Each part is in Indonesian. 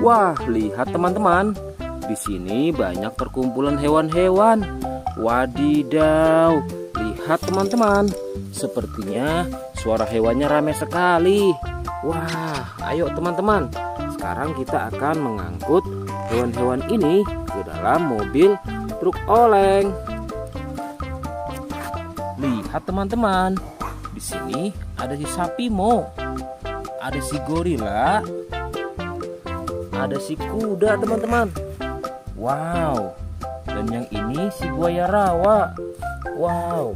Wah, lihat teman-teman. Di sini banyak perkumpulan hewan-hewan. Wadidaw, lihat teman-teman. Sepertinya suara hewannya ramai sekali. Wah, ayo teman-teman. Sekarang kita akan mengangkut hewan-hewan ini ke dalam mobil truk oleng. Lihat teman-teman. Di sini ada si sapi mo, ada si gorila, ada si kuda teman-teman. Wow. Dan yang ini si buaya rawa. Wow.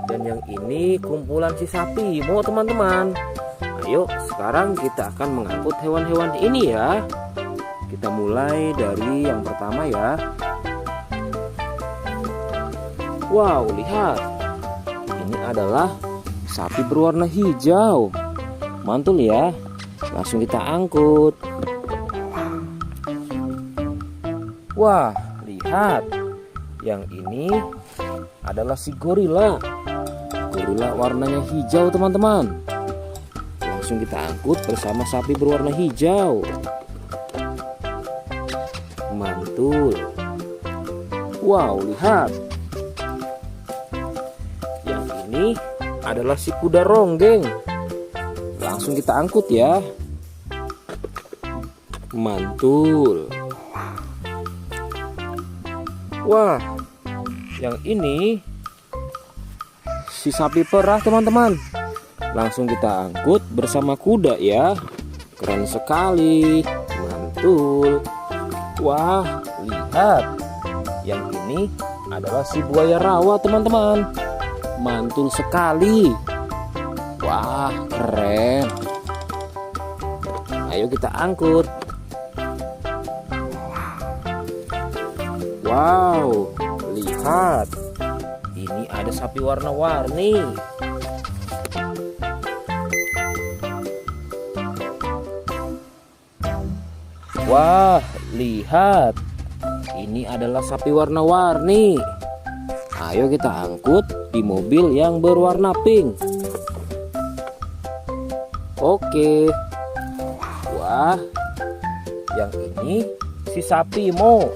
Dan yang ini kumpulan si sapi mo teman-teman. Ayo sekarang kita akan mengangkut hewan-hewan ini ya. Kita mulai dari yang pertama ya. Wow, lihat. Ini adalah sapi berwarna hijau. Mantul ya. Langsung kita angkut. Wah, lihat. Yang ini adalah si gorila. Gorila warnanya hijau teman-teman. Langsung kita angkut bersama sapi berwarna hijau. Mantul. Wow, lihat. Yang ini adalah si kuda ronggeng. Langsung kita angkut ya. Mantul. Wah, yang ini si sapi perah teman-teman. Langsung kita angkut bersama kuda ya. Keren sekali. Mantul. Wah, lihat. Yang ini adalah si buaya rawa teman-teman. Mantul sekali. Wah, keren. Ayo kita angkut. Wow, lihat. Ini ada sapi warna-warni. Wah, lihat. Ini adalah sapi warna-warni. Ayo kita angkut di mobil yang berwarna pink. Oke. Wah, yang ini si sapi mo.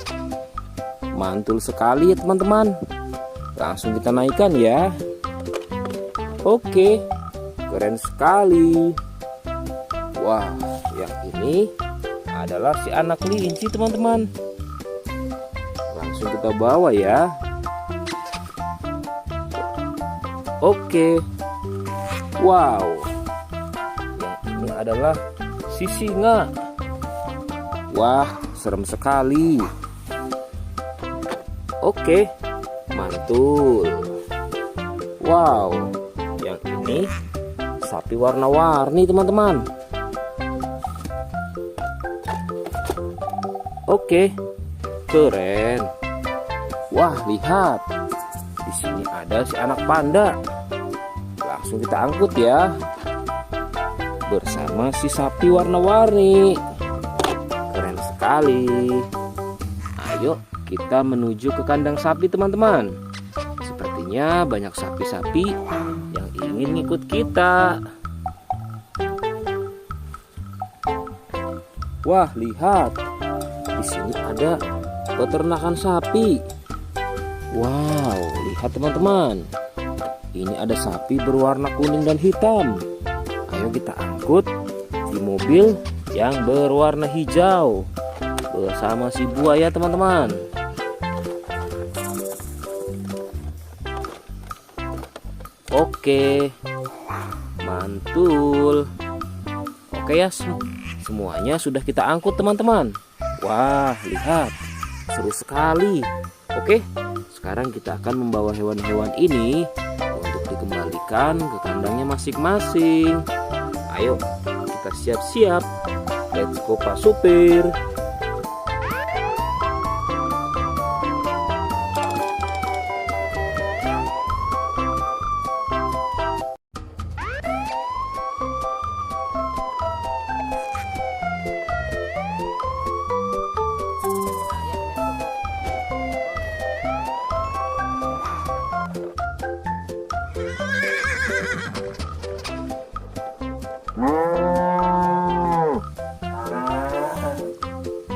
Mantul sekali ya teman-teman. Langsung kita naikkan ya. Oke, keren sekali. Wah, yang ini adalah si anak kelinci teman-teman. Langsung kita bawa ya. Oke. Wow. Yang ini adalah si singa. Wah, serem sekali. Oke, mantul. Wow, yang ini sapi warna-warni teman-teman. Oke, keren. Wah, lihat. Di sini ada si anak panda. Langsung kita angkut ya. Bersama si sapi warna-warni. Keren sekali. Ayo kita menuju ke kandang sapi teman-teman. Sepertinya banyak sapi-sapi yang ingin ikut kita. Wah, lihat. Di sini ada peternakan sapi. Wow, lihat teman-teman. Ini ada sapi berwarna kuning dan hitam. Ayo kita angkut di mobil yang berwarna hijau bersama si buaya teman-teman. Oke, mantul. Oke ya, semuanya sudah kita angkut teman-teman. Wah, lihat, seru sekali. Oke, sekarang kita akan membawa hewan-hewan ini untuk dikembalikan ke kandangnya masing-masing. Ayo, kita siap-siap. Let's go Pak Supir.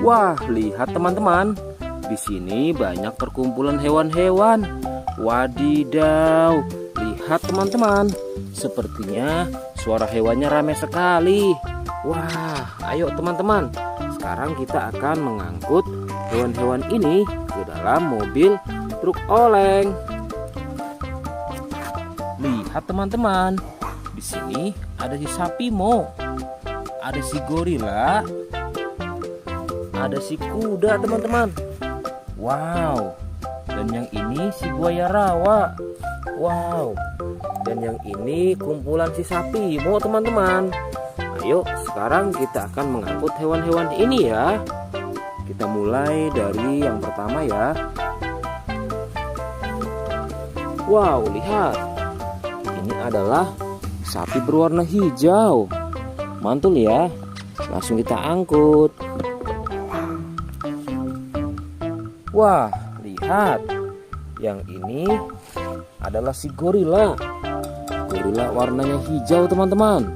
Wah, lihat teman-teman. Di sini banyak perkumpulan hewan-hewan. Wadidaw, lihat teman-teman. Sepertinya suara hewannya ramai sekali. Wah, ayo teman-teman. Sekarang kita akan mengangkut hewan-hewan ini ke dalam mobil truk oleng. Lihat teman-teman. Di sini ada si sapi Mo. Ada si gorila. Ada si kuda teman-teman. Wow. Dan yang ini si buaya rawa. Wow. Dan yang ini kumpulan si sapi Mo teman-teman. Ayo sekarang kita akan mengangkut hewan-hewan ini ya. Kita mulai dari yang pertama ya. Wow, lihat. Ini adalah sapi berwarna hijau. Mantul ya. Langsung kita angkut. Wah, lihat. Yang ini adalah si gorila. Gorila warnanya hijau teman-teman.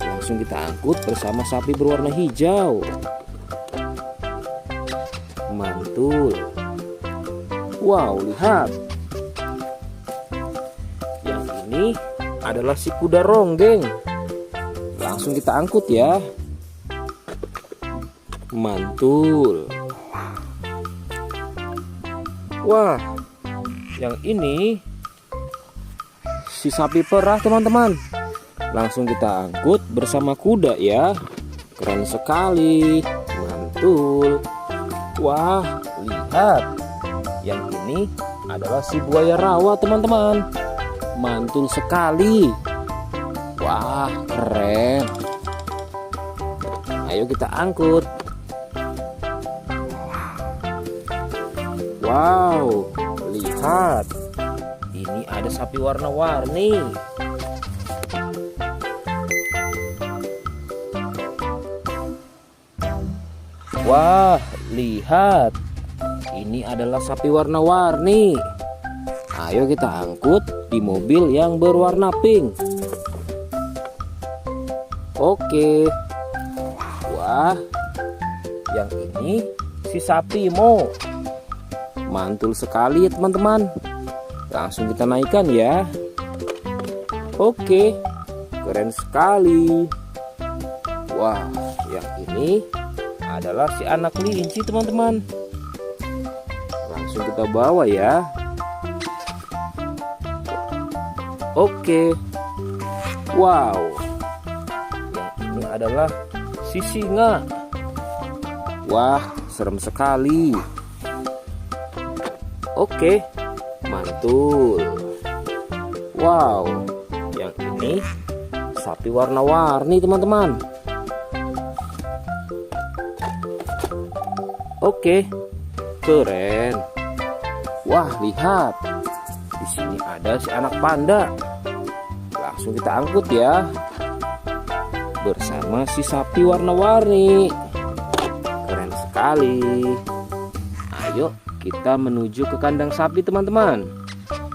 Langsung kita angkut bersama sapi berwarna hijau. Mantul. Wow, lihat. Yang ini adalah si kuda ronggeng. Langsung kita angkut ya. Mantul. Wah, yang ini si sapi perah teman-teman. Langsung kita angkut bersama kuda ya. Keren sekali. Mantul. Wah, lihat. Yang ini adalah si buaya rawa teman-teman. Mantul sekali. Wah, keren. Ayo kita angkut. Wow, lihat. Ini ada sapi warna-warni. Wah, lihat. Ini adalah sapi warna-warni. Ayo kita angkut di mobil yang berwarna pink. Oke. Wah, yang ini si sapi Mo. Mantul sekali ya teman-teman. Langsung kita naikkan ya. Oke, keren sekali. Wah, yang ini adalah si anak kelinci teman-teman. Langsung kita bawa ya. Oke. Wow. Yang ini adalah si singa. Wah, serem sekali. Oke, mantul. Wow, yang ini sapi warna-warni teman-teman. Oke, keren. Wah, lihat. Di sini ada si anak panda. Langsung kita angkut ya. Bersama si sapi warna-warni. Keren sekali. Ayo kita menuju ke kandang sapi teman-teman.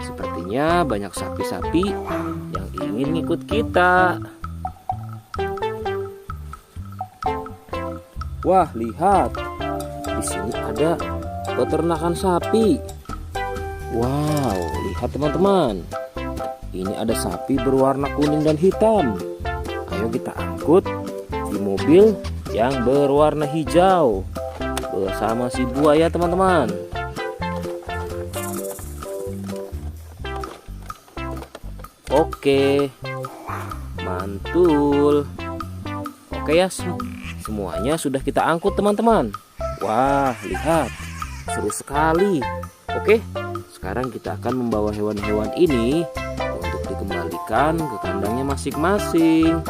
Sepertinya banyak sapi-sapi yang ingin ikut kita. Wah, lihat. Di sini ada peternakan sapi. Wow, lihat teman-teman. Ini ada sapi berwarna kuning dan hitam. Ayo kita angkut di mobil yang berwarna hijau bersama si buaya teman-teman. Oke, mantul. Oke ya, semuanya sudah kita angkut teman-teman. Wah, lihat, seru sekali. Oke, sekarang kita akan membawa hewan-hewan ini untuk dikembalikan ke kandangnya masing-masing.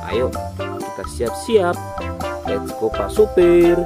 Ayo, kita siap-siap. Let's go Pak Supir.